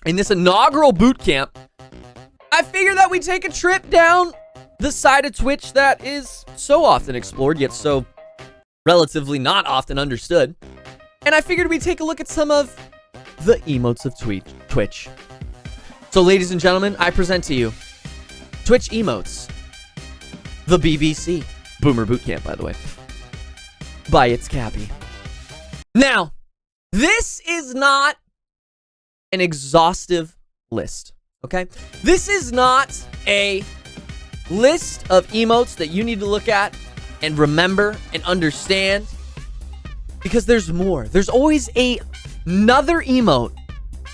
in this inaugural boot camp, I figured that we'd take a trip down the side of Twitch that is so often explored, yet so relatively not often understood. And I figured we'd take a look at some of the emotes of Twitch. So, ladies and gentlemen, I present to you Twitch emotes, the BBC. Boomer Bootcamp, by the way. By ItsCappy. Now, this is not an exhaustive list, okay? This is not a list of emotes that you need to look at and remember and understand, because there's more. There's always another emote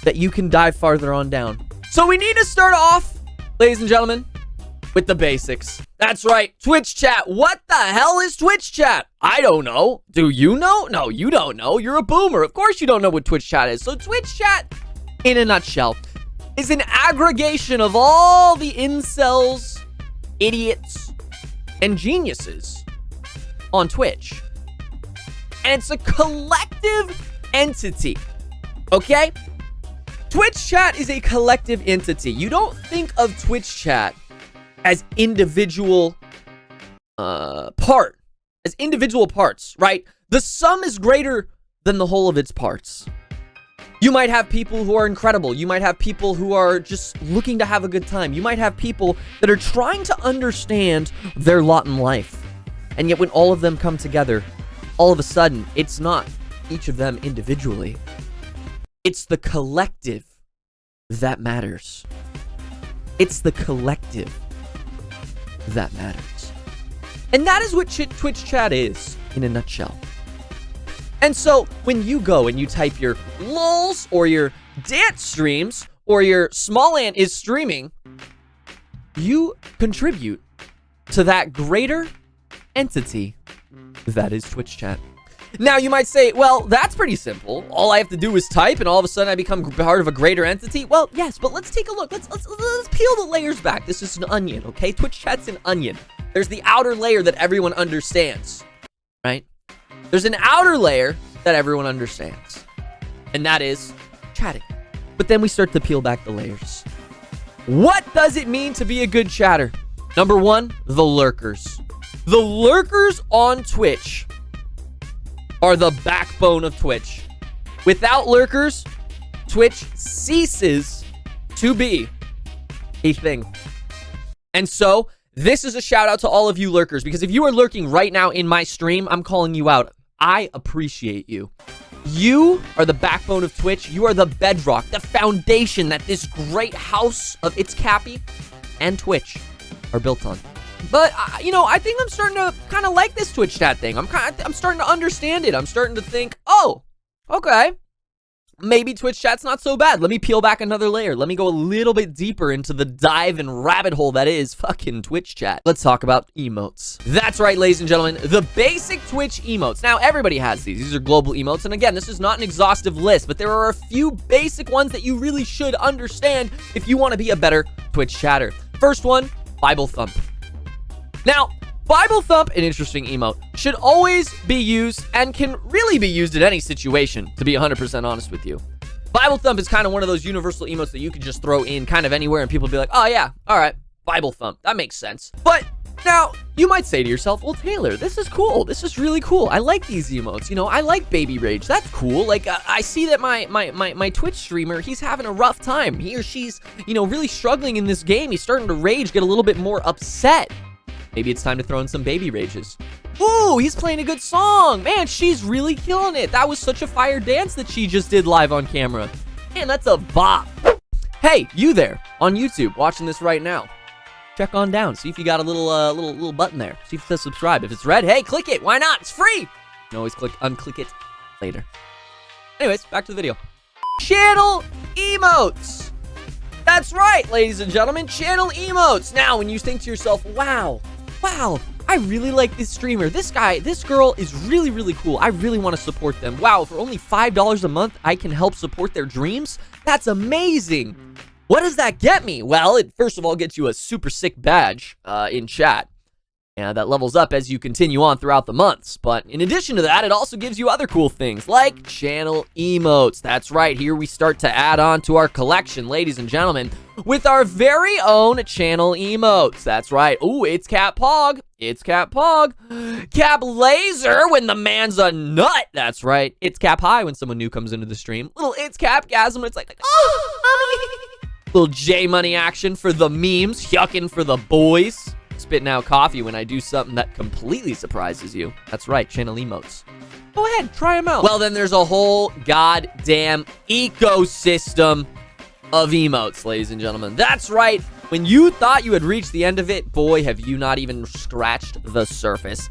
that you can dive farther on down. So we need to start off, ladies and gentlemen, with the basics. That's right, Twitch chat. What the hell is Twitch chat? I don't know. Do you know? No, you don't know. You're a boomer. Of course you don't know what Twitch chat is. So Twitch chat, in a nutshell, is an aggregation of all the incels, idiots, and geniuses on Twitch. And it's a collective entity, okay? Twitch chat is a collective entity. You don't think of Twitch chat as individual individual parts, right? The sum is greater than the whole of its parts. You might have people who are incredible. You might have people who are just looking to have a good time. You might have people that are trying to understand their lot in life. And yet when all of them come together, all of a sudden, it's not each of them individually. It's the collective that matters. It's the collective that matters. And that is what Twitch chat is in a nutshell. And so when you go and you type your lols or your dance streams or your small ant is streaming, you contribute to that greater entity that is Twitch chat. Now you might say, well, that's pretty simple. All I have to do is type and all of a sudden I become part of a greater entity. Well, yes, but let's take a look. Let's peel the layers back. This is an onion, okay? Twitch chat's an onion. There's the outer layer that everyone understands, right? There's an outer layer that everyone understands, and that is chatting. But then we start to peel back the layers. What does it mean to be a good chatter? Number one, the lurkers. The lurkers on Twitch are the backbone of Twitch. Without lurkers, Twitch ceases to be a thing. And so, this is a shout out to all of you lurkers, because if you are lurking right now in my stream, I'm calling you out. I appreciate you. You are the backbone of Twitch. You are the bedrock, the foundation that this great house of ItsCappy and Twitch are built on. But, I think I'm starting to kind of like this Twitch chat thing. I'm starting to understand it. I'm starting to think, oh, okay. Maybe Twitch chat's not so bad. Let me peel back another layer. Let me go a little bit deeper into the dive and rabbit hole that is fucking Twitch chat. Let's talk about emotes. That's right, ladies and gentlemen, the basic Twitch emotes. Now, everybody has these. These are global emotes. And again, this is not an exhaustive list, but there are a few basic ones that you really should understand if you want to be a better Twitch chatter. First one, Bible thump. Now, Bible thump, an interesting emote, should always be used and can really be used in any situation, to be 100% honest with you. Bible thump is kind of one of those universal emotes that you can just throw in kind of anywhere and people be like, oh yeah, all right, Bible thump, that makes sense. But now, you might say to yourself, well, Taylor, this is cool. This is really cool. I like these emotes. You know, I like baby rage. That's cool. Like, I see that my Twitch streamer, he's having a rough time. He or she's, really struggling in this game. He's starting to rage, get a little bit more upset. Maybe it's time to throw in some baby rages. Ooh, he's playing a good song. Man, she's really killing it. That was such a fire dance that she just did live on camera. Man, that's a bop. Hey, you there on YouTube watching this right now. Check on down. See if you got a little button there. See if it says subscribe. If it's red, hey, click it. Why not? It's free. You can always unclick it later. Anyways, back to the video. Channel emotes. That's right, ladies and gentlemen, channel emotes. Now, when you think to yourself, wow, I really like this streamer. This girl is really, really cool. I really want to support them. Wow, for only $5 a month, I can help support their dreams? That's amazing. What does that get me? Well, it first of all gets you a super sick badge in chat. And that levels up as you continue on throughout the months. But in addition to that, it also gives you other cool things like channel emotes. That's right, here we start to add on to our collection, ladies and gentlemen, with our very own channel emotes. That's right. Ooh, it's Cap Pog. It's Cap Pog. Cap Laser when the man's a nut. That's right. It's Cap High when someone new comes into the stream. Little It's Capgasm. It's like oh, little J Money action for the memes. Yucking for the boys. Spitting out coffee when I do something that completely surprises you. That's right, channel emotes. Go ahead, try them out. Well, then there's a whole goddamn ecosystem of emotes, ladies and gentlemen. That's right. When you thought you had reached the end of it, boy, have you not even scratched the surface.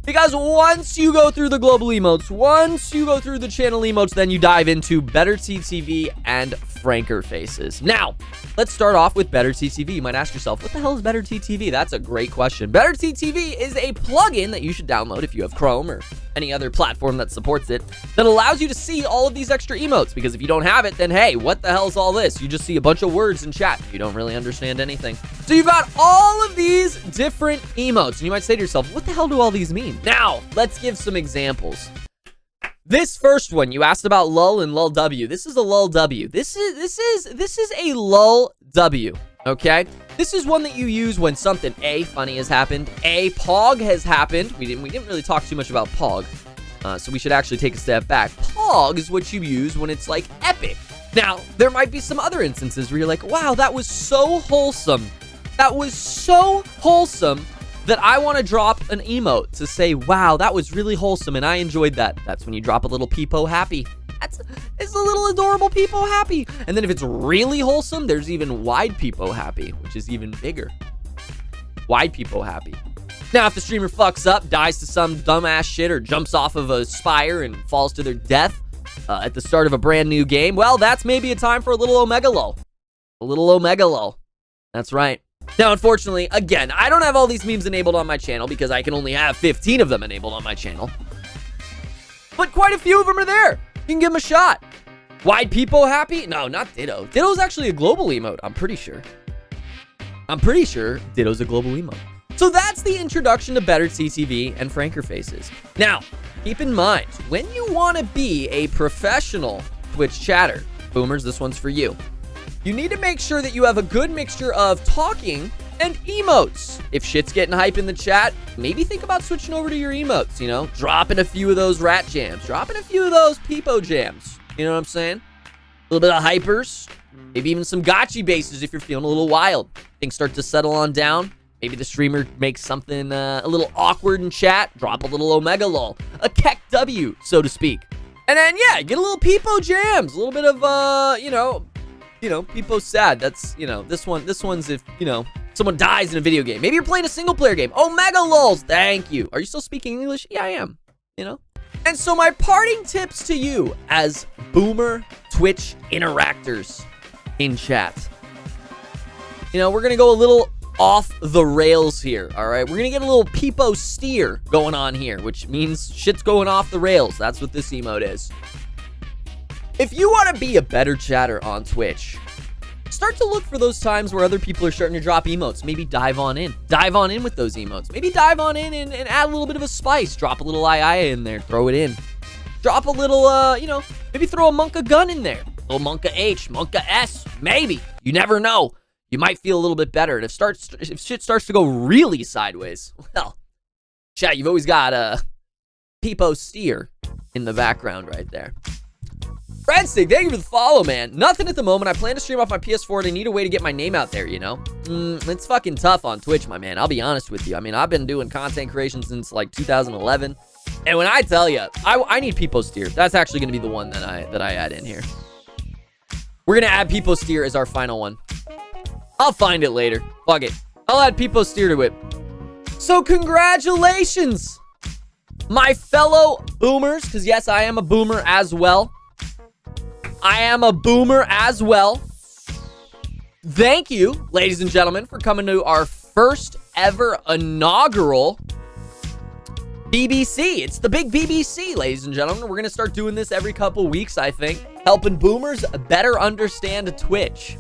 Because once you go through the global emotes, once you go through the channel emotes, then you dive into Better TTV and FrankerFacez. Now, let's start off with Better TTV. You might ask yourself, what the hell is Better TTV? That's a great question. Better TTV is a plugin that you should download if you have Chrome or any other platform that supports it that allows you to see all of these extra emotes. Because if you don't have it, then hey, what the hell is all this? You just see a bunch of words in chat. You don't really understand anything. So you've got all of these different emotes. And you might say to yourself, what the hell do all these mean? Now, let's give some examples. This first one, you asked about lull and lull W. This is a lull W. This is a lull W, okay? This is one that you use when something A, funny has happened, A, Pog has happened. We didn't really talk too much about Pog, so we should actually take a step back. Pog is what you use when it's like epic. Now, there might be some other instances where you're like, wow, that was so wholesome. That was so wholesome that I want to drop an emote to say, wow, that was really wholesome and I enjoyed that. That's when you drop a little peepo happy. It's a little adorable peepo happy. And then if it's really wholesome, there's even wide peepo happy, which is even bigger. Wide peepo happy. Now, if the streamer fucks up, dies to some dumbass shit, or jumps off of a spire and falls to their death at the start of a brand new game, well, that's maybe a time for a little Omega lull. A little Omega lull. That's right. Now, unfortunately, again, I don't have all these memes enabled on my channel because I can only have 15 of them enabled on my channel. But quite a few of them are there. You can give them a shot. Wide peepo happy? No, not Ditto. Ditto's actually a global emote, I'm pretty sure. I'm pretty sure Ditto's a global emote. So that's the introduction to Better TTV and FrankerFacez. Now, keep in mind, when you want to be a professional Twitch chatter, boomers, this one's for you. You need to make sure that you have a good mixture of talking and emotes. If shit's getting hype in the chat, maybe think about switching over to your emotes, you know? Dropping a few of those rat jams. Dropping a few of those peepo jams. You know what I'm saying? A little bit of hypers. Maybe even some gotchi bases if you're feeling a little wild. Things start to settle on down. Maybe the streamer makes something a little awkward in chat. Drop a little Omega lull. A Keck W, so to speak. And then, yeah, get a little peepo jams. A little bit of, you know, peepo sad. That's, you know, this one's if, you know, someone dies in a video game. Maybe you're playing a single player game. Omega lulls. Thank you. Are you still speaking English? Yeah, I am. You know? And so my parting tips to you as boomer Twitch interactors in chat. You know, we're going to go a little off the rails here, all right? We're going to get a little peepo steer going on here, which means shit's going off the rails. That's what this emote is. If you want to be a better chatter on Twitch, start to look for those times where other people are starting to drop emotes. Maybe dive on in. Dive on in with those emotes. Maybe dive on in and add a little bit of a spice. Drop a little II in there. Throw it in. Drop a little, you know, maybe throw a Monka gun in there. A little Monka H, Monka S, maybe. You never know. You might feel a little bit better. And if shit starts to go really sideways, well, chat, you've always got a peepo steer in the background right there. Friendstick, thank you for the follow, man. Nothing at the moment. I plan to stream off my PS4 and I need a way to get my name out there, you know? It's fucking tough on Twitch, my man. I'll be honest with you. I mean, I've been doing content creation since like 2011. And when I tell you, I need peepo steer. That's actually going to be the one that I add in here. We're going to add peepo steer as our final one. I'll find it later. Fuck it. I'll add peepo steer to it. So congratulations, my fellow boomers, because yes, I am a boomer as well. I am a boomer as well. Thank you, ladies and gentlemen, for coming to our first ever inaugural BBC. It's the big BBC, ladies and gentlemen. We're going to start doing this every couple weeks, I think, helping boomers better understand Twitch.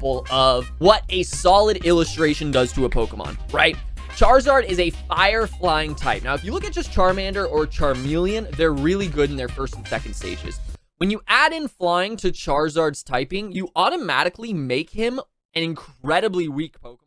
Of what a solid illustration does to a Pokemon, right? Charizard is a fire flying type. Now, if you look at just Charmander or Charmeleon, they're really good in their first and second stages. When you add in flying to Charizard's typing, you automatically make him an incredibly weak Pokemon.